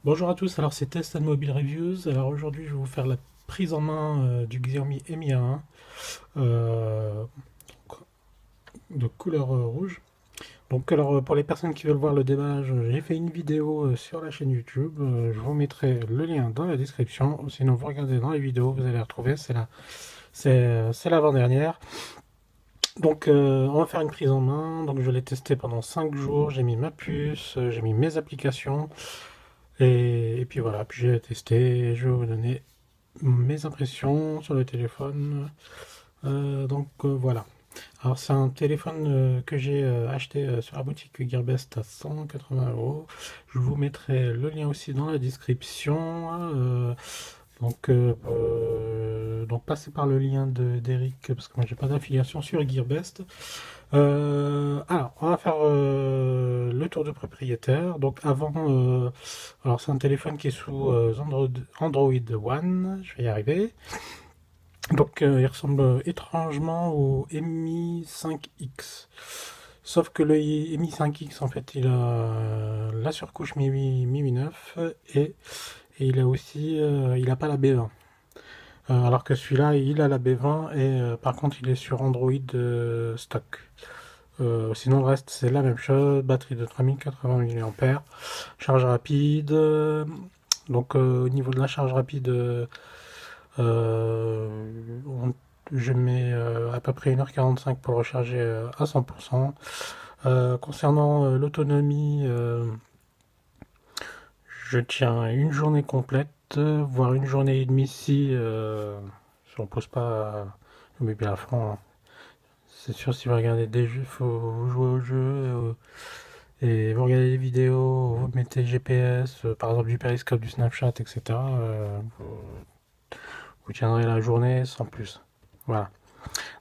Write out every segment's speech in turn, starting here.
Bonjour à tous, alors c'est Test and Mobile Reviews. Alors aujourd'hui je vais vous faire la prise en main du Xiaomi Mi A1 euh, de couleur rouge. Donc alors pour les personnes qui veulent voir le déballage, j'ai fait une vidéo sur la chaîne YouTube. Je vous mettrai le lien dans la description. Ou sinon vous regardez dans les vidéos, vous allez retrouver, c'est l'avant-dernière. Donc on va faire une prise en main. Donc je l'ai testé pendant 5 jours, j'ai mis ma puce, j'ai mis mes applications. Et puis voilà, puis j'ai testé et je vais vous donner mes impressions sur le téléphone. Voilà. Alors c'est un téléphone que j'ai acheté sur la boutique Gearbest à 180 euros. Je vous mettrai le lien aussi dans la description. Donc passez par le lien d'Eric parce que moi j'ai pas d'affiliation sur Gearbest. Alors, on va faire le tour du propriétaire. Donc avant, alors c'est un téléphone qui est sous Android One, je vais y arriver. Donc il ressemble étrangement au Mi 5X. Sauf que le Mi 5X, en fait, il a la surcouche Mi 9 et, et il a aussi, il n'a pas la B20. Alors que celui-là, il a la B20 et par contre, il est sur Android stock. Sinon, le reste, c'est la même chose. Batterie de 3080 mAh. Charge rapide. Au niveau de la charge rapide, on- je mets à peu près 1h45 pour le recharger à 100%. Concernant l'autonomie, je tiens une journée complète, voire une journée et demie si on ne pose pas le bébé à fond, hein. C'est sûr, si vous regardez des jeux, il faut jouer au jeu. Et vous regardez des vidéos, vous mettez GPS, par exemple du Periscope, du Snapchat, etc. Vous tiendrez la journée sans plus. Voilà.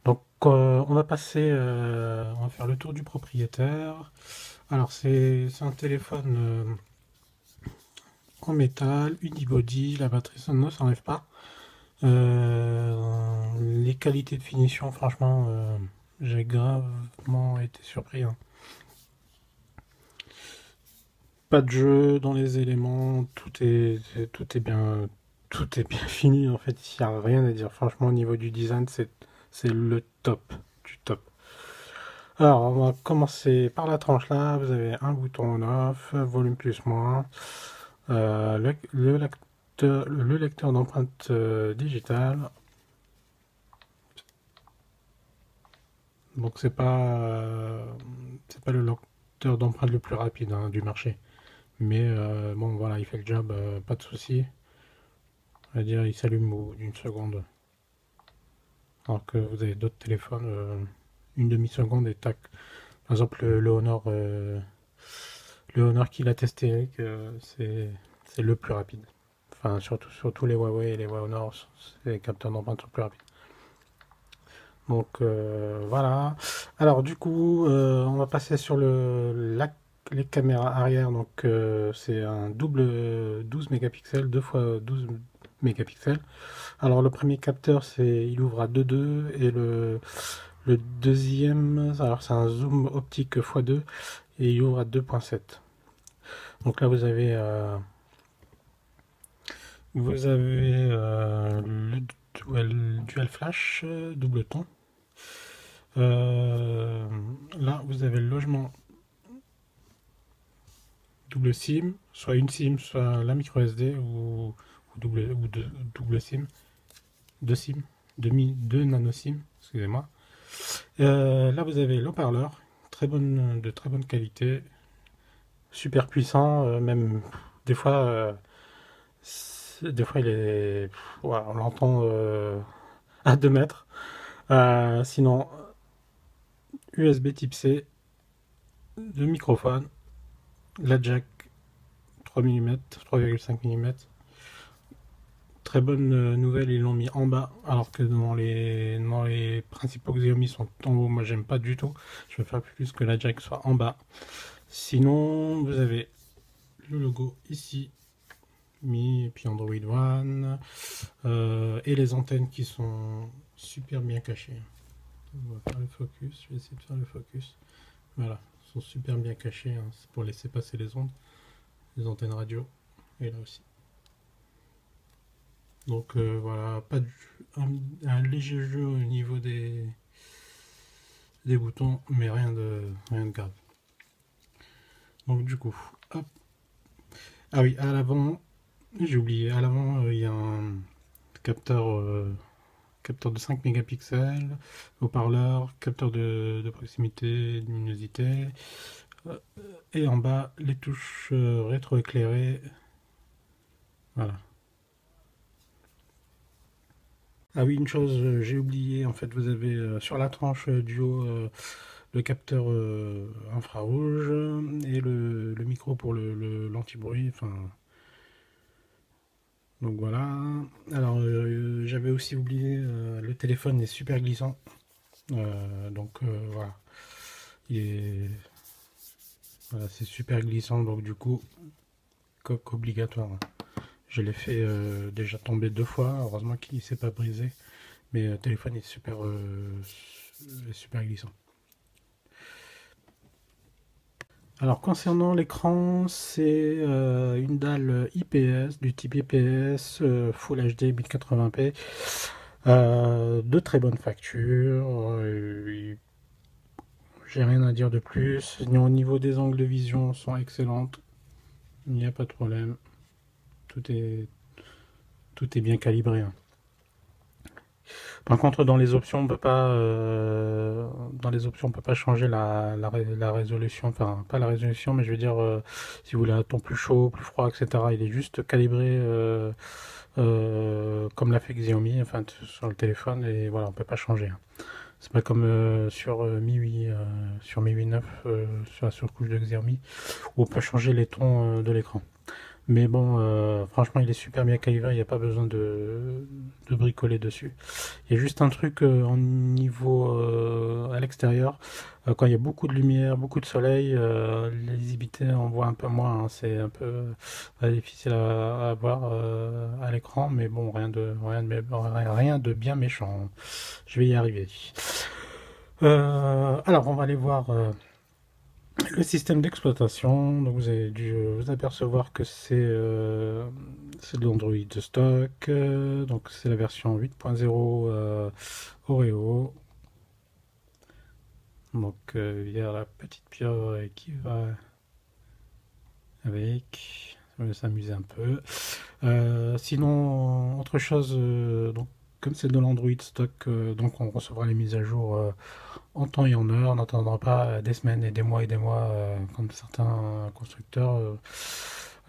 Donc on va passer, on va faire le tour du propriétaire. Alors c'est un téléphone en métal, unibody, la batterie ça ne s'enlève pas. Les qualités de finition, franchement, j'ai gravement été surpris, hein. Pas de jeu dans les éléments, tout est bien fini en fait. Il n'y a rien à dire. Franchement, au niveau du design, c'est le top du top. Alors, on va commencer par la tranche là. Vous avez un bouton on/off, volume plus moins, le lecteur d'empreintes digitales. Donc c'est pas le lecteur d'empreintes le plus rapide hein, du marché. Mais bon voilà, il fait le job, pas de souci. On va dire il s'allume au bout d'une seconde. Alors que vous avez d'autres téléphones, une demi-seconde et tac. Par exemple le Honor qu'il a testé Eric, c'est le plus rapide. Enfin surtout les Huawei et les Honor, les capteurs d'empreinte sont plus rapides. Donc voilà. Alors du coup, on va passer sur les caméras arrière. Donc c'est un double 12 mégapixels, 2 fois 12 mégapixels. Alors le premier capteur, il ouvre à 2.2 et le deuxième, alors c'est un zoom optique x2 et il ouvre à 2.7. Donc là vous avez le dual flash, double ton. Euh, Là vous avez le logement double SIM, soit une SIM, soit la micro SD double SIM, deux SIM, deux nano SIM, excusez-moi. Là, vous avez l'haut-parleur, de très bonne qualité, super puissant, même des fois, des fois il est, ouais, on l'entend à 2 mètres. Sinon, USB Type C, deux microphones, la jack 3 mm, 3,5 mm. Très bonne nouvelle, ils l'ont mis en bas, alors que dans les principaux Xiaomi sont en haut. Moi, j'aime pas du tout. Je préfère plus que la jack soit en bas. Sinon, vous avez le logo ici, Mi, et puis Android One, et les antennes qui sont super bien cachées. On va faire le focus, je vais essayer de faire le focus. Voilà, ils sont super bien cachés, hein. C'est pour laisser passer les ondes, les antennes radio. et là aussi. Donc voilà, pas un léger jeu au niveau des boutons, mais rien de grave. Donc du coup, hop. Ah oui, à l'avant, j'ai oublié, à l'avant il y a un capteur, capteur de 5 mégapixels, haut-parleur, capteur de proximité, de luminosité, euh, et en bas les touches rétroéclairées. Voilà. Ah oui, une chose, j'ai oublié, en fait, vous avez sur la tranche du haut le capteur infrarouge et le micro pour l'anti-bruit. Enfin, donc voilà. Alors, j'avais aussi oublié, le téléphone est super glissant. Donc voilà. Il est, voilà, c'est super glissant, donc du coup, coque obligatoire. Je l'ai fait déjà tomber 2 fois, heureusement qu'il ne s'est pas brisé. Mais le téléphone est super glissant. Alors concernant l'écran, c'est une dalle IPS, du type IPS, Full HD 1080p, de très bonne facture. J'ai rien à dire de plus. Au niveau des angles de vision sont excellentes, il n'y a pas de problème. Tout est, tout est bien calibré, hein. Par contre, dans les options, on peut pas, on peut pas changer la résolution. Enfin, pas la résolution, mais je veux dire, si vous voulez un ton plus chaud, plus froid, etc. Il est juste calibré comme l'a fait Xiaomi, enfin sur le téléphone, et voilà, on peut pas changer, hein. C'est pas comme sur Mi 8, sur Mi 8 9, sur la surcouche de Xiaomi, où on peut changer les tons de l'écran. Mais bon, franchement, il est super bien calibré, il n'y a pas besoin de bricoler dessus. Il y a juste un truc en niveau à l'extérieur, quand il y a beaucoup de lumière, beaucoup de soleil, la lisibilité on voit un peu moins, hein. C'est un peu difficile à voir à l'écran, mais bon, rien de bien méchant. Je vais y arriver. Alors, on va aller voir le système d'exploitation. Donc, vous avez dû vous apercevoir que c'est de l'Android de stock. Donc, c'est la version 8.0 Oreo. Donc, il y a la petite pierre qui va avec. On va s'amuser un peu. Sinon, autre chose, donc, comme c'est de l'Android stock, donc on recevra les mises à jour en temps et en heure. On n'attendra pas des semaines et des mois comme certains constructeurs.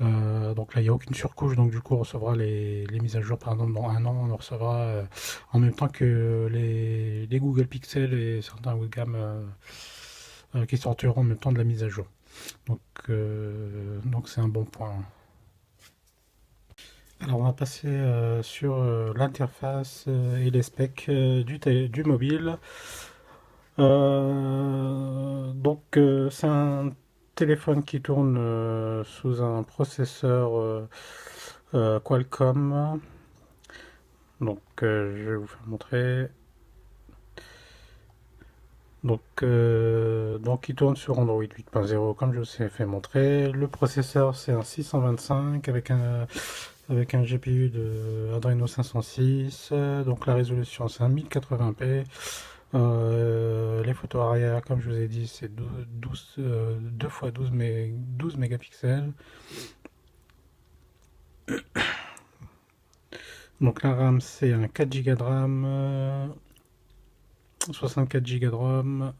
Donc là, il n'y a aucune surcouche, donc du coup, on recevra les mises à jour, par exemple, dans un an, on en recevra en même temps que les Google Pixel et certains webcams qui sortiront en même temps de la mise à jour. Donc c'est un bon point. Alors on va passer sur l'interface et les specs du mobile. C'est un téléphone qui tourne sous un processeur Qualcomm. Je vais vous faire montrer. Donc il tourne sur Android 8.0 comme je vous ai fait montrer. Le processeur c'est un 625 avec un GPU de Adreno 506. Donc la résolution c'est un 1080p. Les photos arrière, comme je vous ai dit, c'est 2 x 12 mégapixels. Donc la RAM, c'est un 4 Go de RAM, 64 Go de ROM.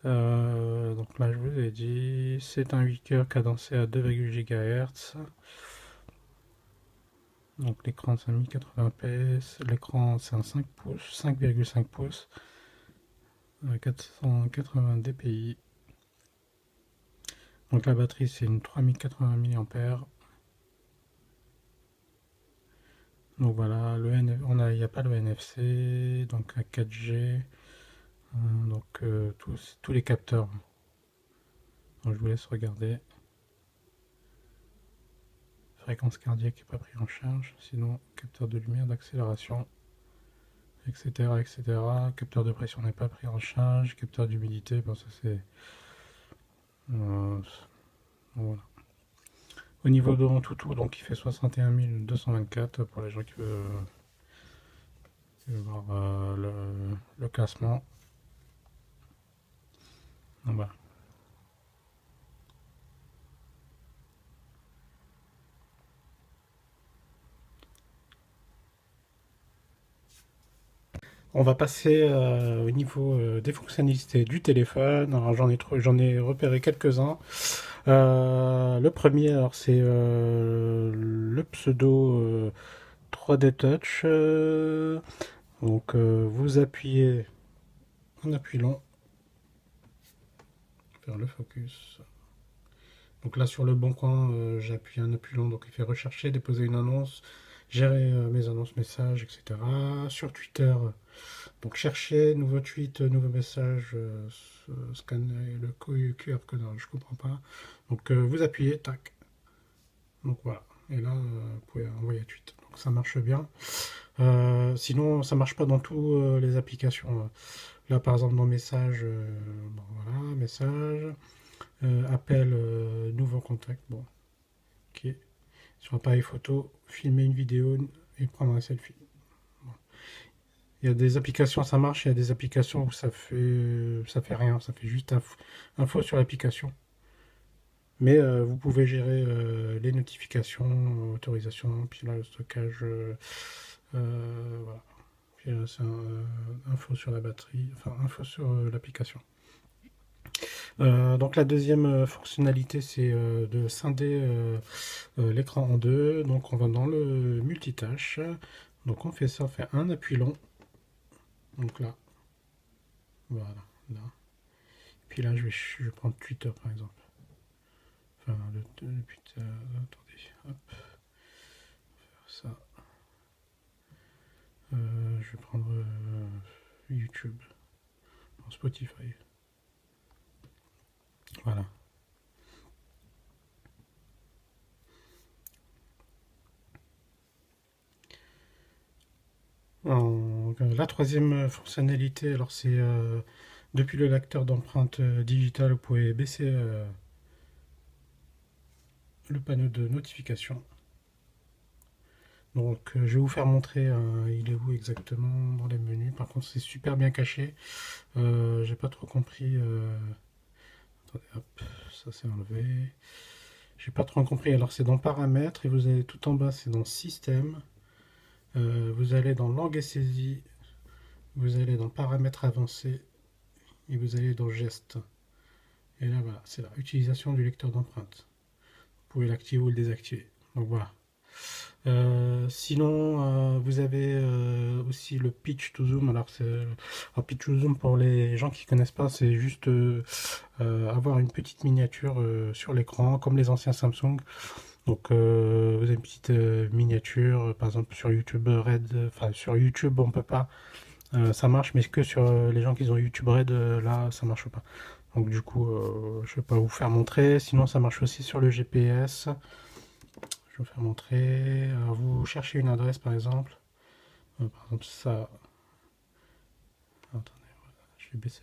Donc là, je vous ai dit, c'est un 8 coeurs cadencé à 2,1 GHz. Donc l'écran, c'est un 1080p. L'écran, c'est un 5 pouces, 5,5 pouces. 480 dpi. Donc la batterie c'est une 3080 mAh. Donc voilà, il n'y a pas le NFC, donc un 4G, tous les capteurs. Donc je vous laisse regarder. Fréquence cardiaque n'est pas pris en charge, sinon capteur de lumière, d'accélération, etc., etc. Capteur de pression n'est pas pris en charge, capteur d'humidité, bon ça c'est... voilà. Au niveau de l'Antutu, donc il fait 61 224 pour les gens qui veulent voir le classement. Donc, voilà. On va passer au niveau des fonctionnalités du téléphone. Alors j'en ai repéré quelques-uns. Le premier, alors c'est le pseudo 3D Touch. Donc vous appuyez en appui long, faire le focus. Donc là sur le bon coin, j'appuie un appui long, donc il fait rechercher, déposer une annonce, gérer mes annonces, messages, etc. Sur Twitter, donc chercher, nouveau tweet, nouveau message, scanner le QR code, je comprends pas. Donc vous appuyez, tac. Donc voilà. Et là, vous pouvez envoyer un tweet. Donc ça marche bien. Sinon, ça marche pas dans toutes les applications. Là, par exemple, dans Message, bon, voilà, Message, appel, nouveau contact. Bon, ok. Sur appareil photo, filmer une vidéo et prendre un selfie. Bon. Il y a des applications, ça marche. Il y a des applications où ça fait rien. Ça fait juste info sur l'application. Mais vous pouvez gérer les notifications, autorisation, puis là le stockage, voilà. Puis là c'est info sur la batterie, enfin info sur l'application. Donc la deuxième fonctionnalité c'est de scinder l'écran en deux. Donc on va dans le multitâche. Donc on fait ça, on fait un appui long. Donc là, voilà, là. Puis là je vais prendre Twitter par exemple. Enfin attendez, hop, ça. Je vais prendre YouTube, Spotify. Voilà. La troisième fonctionnalité, alors c'est depuis le lecteur d'empreintes digitales, vous pouvez baisser le panneau de notification. Donc je vais vous faire montrer, il est où exactement dans les menus. Par contre c'est super bien caché. J'ai pas trop compris. Attendez, hop, ça c'est enlevé. J'ai pas trop compris. Alors c'est dans paramètres et vous allez tout en bas, c'est dans système. Vous allez dans langue et saisie, vous allez dans paramètres avancés et vous allez dans geste. Et là voilà, c'est la utilisation du lecteur d'empreintes. Vous pouvez l'activer ou le désactiver. Donc voilà. Sinon, vous avez aussi le pitch to zoom. Alors, pitch to zoom pour les gens qui connaissent pas, c'est juste avoir une petite miniature sur l'écran, comme les anciens Samsung. Donc, vous avez une petite miniature, par exemple sur YouTube Red. Enfin, sur YouTube, on peut pas. Ça marche, mais que sur les gens qui ont YouTube Red, là, ça marche pas. Donc, du coup, je vais pas vous faire montrer. Sinon, ça marche aussi sur le GPS. Je vais vous faire montrer. Alors, vous cherchez une adresse par exemple. Par exemple ça. Attendez, voilà. Je vais baisser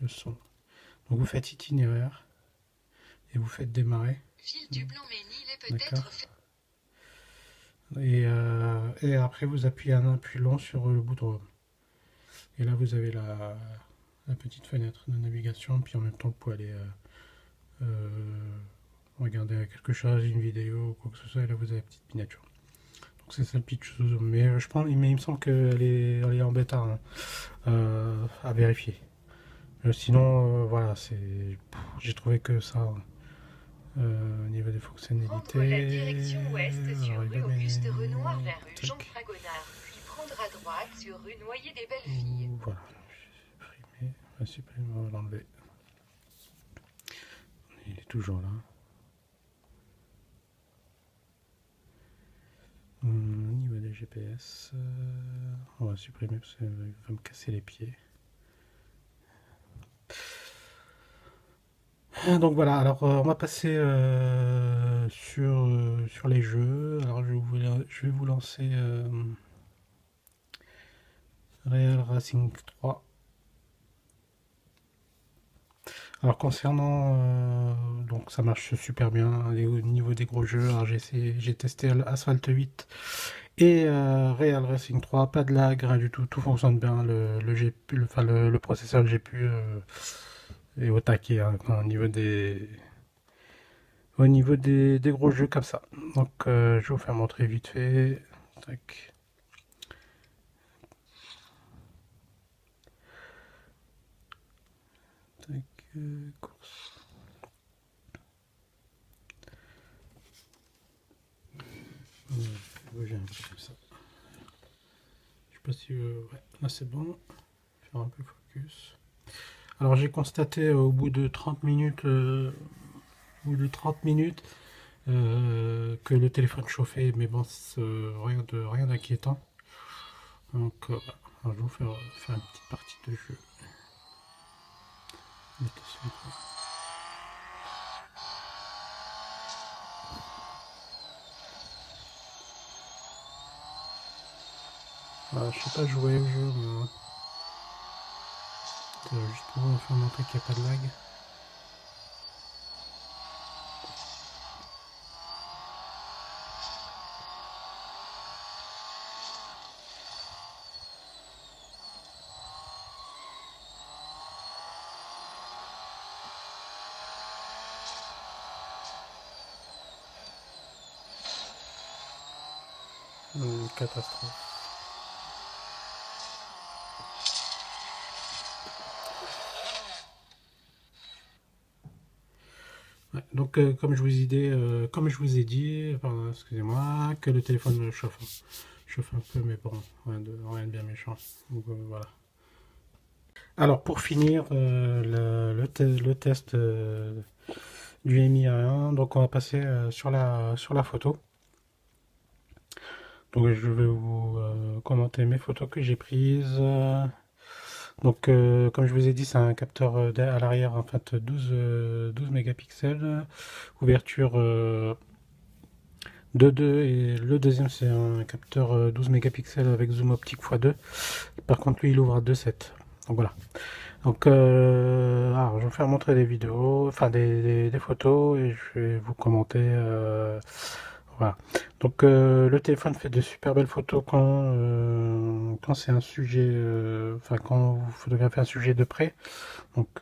le son. Donc vous faites itinéraire et vous faites démarrer. Ville du Blanc-Ménil est peut-être fait. Et après vous appuyez un appui long sur le bouton. Et là vous avez la petite fenêtre de navigation. Puis en même temps vous pouvez aller regarder quelque chose, une vidéo ou quoi que ce soit. Et là vous avez la petite miniature. Donc c'est ça le pitch zoom. Mais je pense, mais il me semble qu'elle est en bêta, hein, à vérifier. Sinon, voilà, j'ai trouvé que ça au niveau des fonctionnalités. Prendre la direction ouest sur rue Auguste Renoir vers rue Jean Fragonard, puis prendre à droite sur rue Noyer des Belles-Filles. Voilà, je vais supprimer, on va l'enlever. Il est toujours là. Au niveau des GPS, on va supprimer parce qu'il va me casser les pieds. Donc voilà, alors on va passer sur les jeux. Alors je vais vous lancer Real Racing 3. Alors concernant, donc ça marche super bien au niveau des gros jeux. Alors j'ai testé Asphalt 8 et Real Racing 3, pas de lag, rien du tout, tout fonctionne bien. Le GPU, le processeur, le GPU est au taquet hein, au niveau des gros jeux comme ça. Donc je vais vous faire montrer vite fait. Tac. Tac, course. Je vais bouger un peu comme ça. Je sais pas si... ouais, là c'est bon. Faire un peu focus. Alors j'ai constaté au bout de 30 minutes, que le téléphone chauffait, mais bon, rien d'inquiétant. Donc voilà. Alors, je vais vous faire une petite partie de jeu. Voilà, je sais pas jouer au jeu, mais juste pour vous faire montrer qu'il n'y a pas de lag. Catastrophe. Ouais, donc comme je vous ai dit, pardon, excusez-moi, que le téléphone chauffe un peu, mais bon, rien de bien méchant. Donc, voilà. Alors pour finir le test du MI1, donc on va passer sur la photo. Donc je vais vous commenter mes photos que j'ai prises. Donc comme je vous ai dit, c'est un capteur à l'arrière en fait 12 mégapixels, ouverture 2.2 et le deuxième c'est un capteur 12 mégapixels avec zoom optique x2. Par contre lui il ouvre à 2.7. Donc voilà. Donc alors, je vais vous faire montrer des vidéos, enfin des photos et je vais vous commenter. Voilà. Donc le téléphone fait de super belles photos quand c'est un sujet, enfin quand vous photographiez un sujet de près. Donc je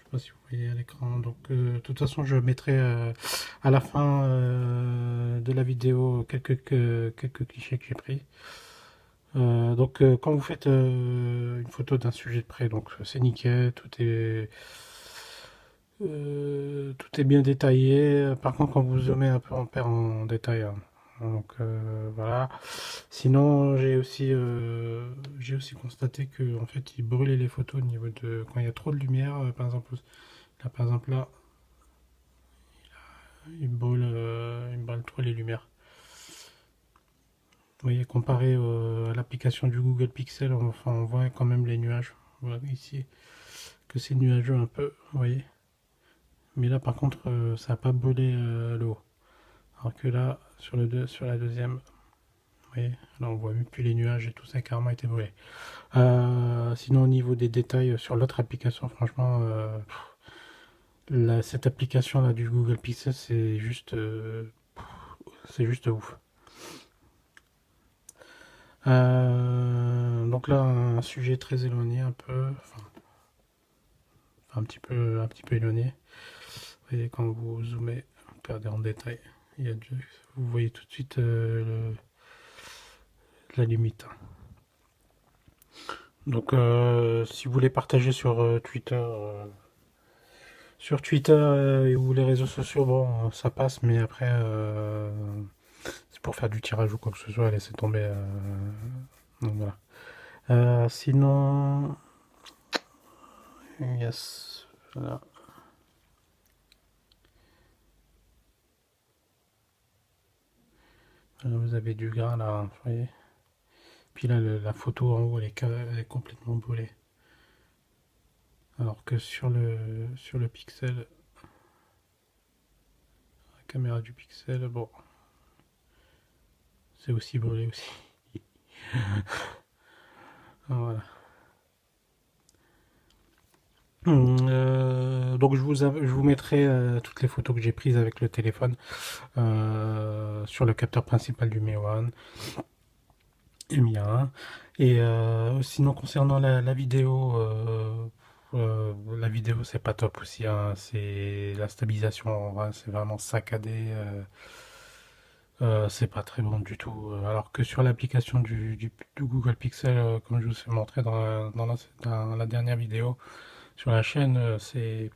sais pas si vous voyez à l'écran. Donc de toute façon je mettrai à la fin de la vidéo quelques clichés que j'ai pris. Donc quand vous faites une photo d'un sujet de près, donc c'est nickel, tout est bien détaillé. Par contre, quand vous zoomez un peu, on perd en détail, hein. Donc voilà. Sinon, j'ai aussi constaté que en fait, il brûlait les photos au niveau de quand il y a trop de lumière. Par exemple là, il brûle trop les lumières. Vous voyez, comparé à l'application du Google Pixel, enfin, on voit quand même les nuages. Voilà ici que c'est nuageux un peu, vous voyez. Mais là, par contre, ça n'a pas brûlé le haut. Alors que là, sur la deuxième, vous voyez, là on voit même plus les nuages et tout ça a carrément été brûlé. Sinon, au niveau des détails sur l'autre application, franchement, cette application là du Google Pixel, c'est juste ouf. Donc là, un sujet très éloigné, un peu, enfin, un petit peu éloigné. Vous voyez, quand vous zoomez, vous perdez en détail. Vous voyez tout de suite la limite. Donc, si vous voulez partager sur Twitter ou les réseaux sociaux, bon, ça passe, mais après, c'est pour faire du tirage ou quoi que ce soit, laissez tomber. Donc voilà. Sinon, yes, voilà. Vous avez du grain là, vous voyez. Puis là, la photo en haut, elle est complètement brûlée. Alors que sur le Pixel, la caméra du Pixel, bon, c'est aussi brûlé aussi. Voilà. Donc je vous mettrai toutes les photos que j'ai prises avec le téléphone sur le capteur principal du Mi 1. Et sinon concernant la vidéo, la vidéo c'est pas top aussi, hein. C'est la stabilisation, ouais, c'est vraiment saccadé. C'est pas très bon du tout. Alors que sur l'application du Google Pixel, comme je vous ai montré dans la dernière vidéo sur la chaîne, c'est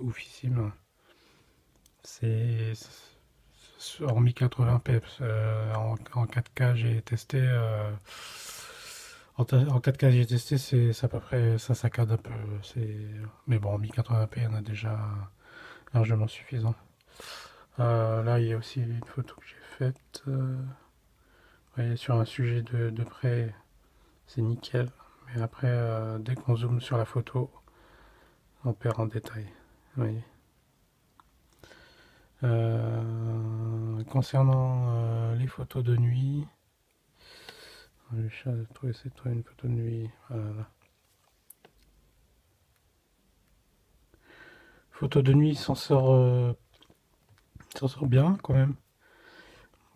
oufissime. C'est en 1080p. En 4K j'ai testé. En 4K j'ai testé, c'est à peu près ça saccade un peu. Mais bon, en 1080p, il y en a déjà largement suffisant. Là, il y a aussi une photo que j'ai faite. Vous voyez, sur un sujet de près, c'est nickel. Mais après, dès qu'on zoome sur la photo, on perd en détail. Vous voyez. Concernant les photos de nuit, je vais essayer de trouver une photo de nuit. Voilà. Photo de nuit s'en sort bien quand même.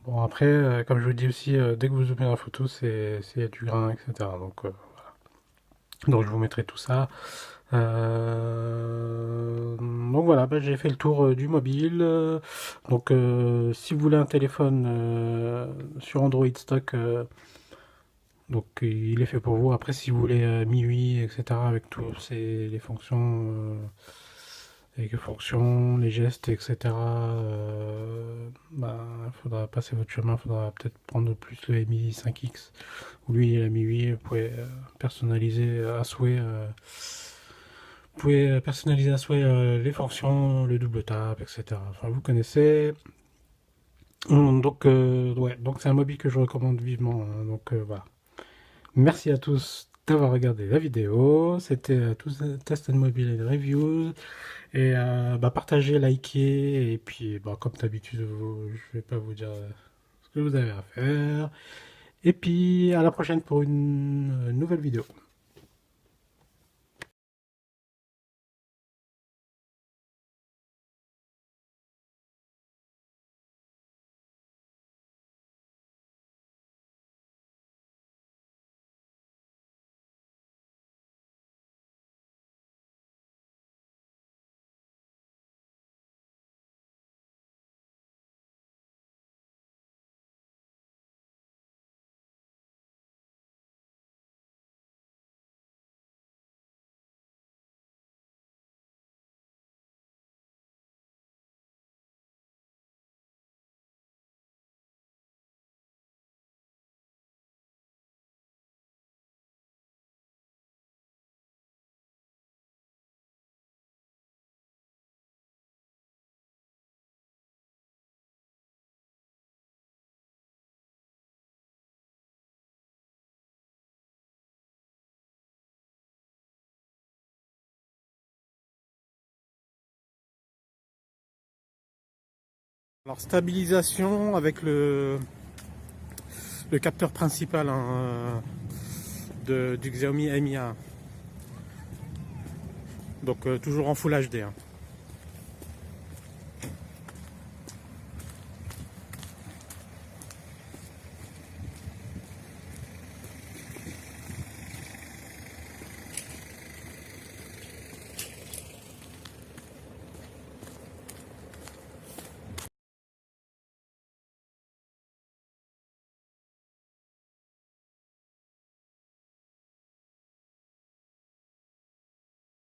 Bon, après, comme je vous dis aussi, dès que vous zoomez la photo, il y a du grain, etc. Donc je vous mettrai tout ça. Donc voilà, bah, j'ai fait le tour du mobile. Donc si vous voulez un téléphone sur Android stock, donc il est fait pour vous. Après, si vous voulez MIUI, etc., avec toutes les fonctions, avec les fonctions, les gestes, etc., bah, il faudra passer votre chemin. Il faudra peut-être prendre plus le Mi 5X. Où lui, la MIUI, vous pouvez personnaliser à souhait. Vous pouvez personnaliser à souhait les fonctions, le double tap, etc. Enfin, vous connaissez. Donc, ouais, donc c'est un mobile que je recommande vivement, hein. Donc, voilà. Merci à tous d'avoir regardé la vidéo. C'était tous Test and Mobile Reviews. Et bah, partagez, likez. Et puis, bah, comme d'habitude, je vais pas vous dire ce que vous avez à faire. Et puis, à la prochaine pour une nouvelle vidéo. Alors, stabilisation avec le capteur principal, hein, du Xiaomi Mi 1. Donc toujours en Full HD, hein.